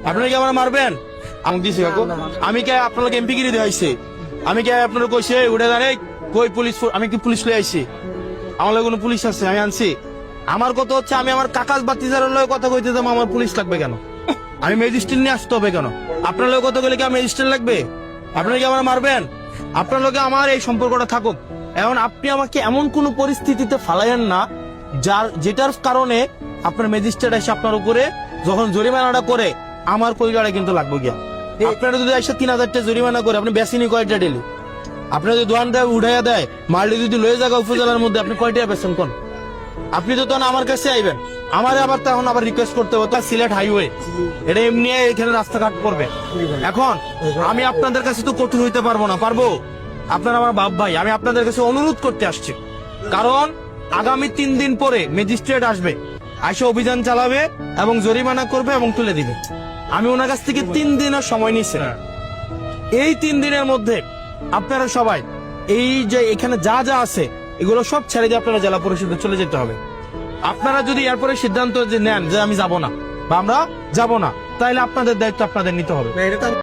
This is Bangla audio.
আপনারা কি আমার মারবেন? আমি দিছি কাকু, আমি কে আপনাকে এমপি গিরি দেখাইছি? আমি কে আপনারা কইছে উড়ে দাঁড়ে কই পুলিশ? আমি কি পুলিশ লয়ে আইছি? আমার লগে কোনো পুলিশ আছে? আমি আনছি? আমার কথা হচ্ছে আমি আমার কাকাস বাতিজারের লগে কথা কইতে যাবো, আমার পুলিশ লাগবে কেন? আমি ম্যাজিস্ট্রেট নিয়ে আসতে হবে কেন? আপনার লগে কথা কইলে কি আমার ম্যাজিস্ট্রেট লাগবে? আপনারা কি আমার মারবেন? আপনার লগে আমার এই সম্পর্কটা থাকুক। এখন আপনি আমাকে এমন কোন পরিস্থিতিতে ফালাইয়েন না যেটার কারণে আপনার ম্যাজিস্ট্রেট এসে আপনার উপরে যখন জরিমানাটা করে আমার পরিবারে কিন্তু লাগবে গিয়া। আপনারা যদি এসে 3000 টাকা জরিমানা করে আপনি বেসিনি কয়টা ডেলি? আপনার যদি দোয়ান দেয় উঠাইয়া দেয়, মারলি যদি লয়ে জায়গা উপজেলার মধ্যে আপনি কয়টা বেছেন কোন? আপনি তো তখন আমার কাছে আইবেন, আমার আবার তখন আবার রিকোয়েস্ট করতে হবে। সিলেট হাইওয়ে এটা এমনি এখানে রাস্তাঘাট করবে। এখন আমি আপনাদের কাছে তো কঠোর হইতে পারবো না, পারবো? আপনার আমার বাপ ভাই, আমি আপনাদের কাছে অনুরোধ করতে আসছি, কারণ আগামী 3 দিন পরে ম্যাজিস্ট্রেট আসবে, আইসা অভিযান চালাবে এবং জরিমানা করবে এবং তুলে দিবে। আমি ওনার কাছ থেকে 3 দিনের সময় নিচ্ছি। এই 3 দিনের মধ্যে আপনারা সবাই এই যে এখানে যা যা আছে এগুলো সব ছেড়ে দিয়ে আপনারা জেলা পরিষদে চলে যেতে হবে। আপনারা যদি এরপরে সিদ্ধান্ত যে নেন যে আমি যাব না বা আমরা যাব না, তাহলে আপনাদের দায়িত্ব আপনাদের নিতে হবে।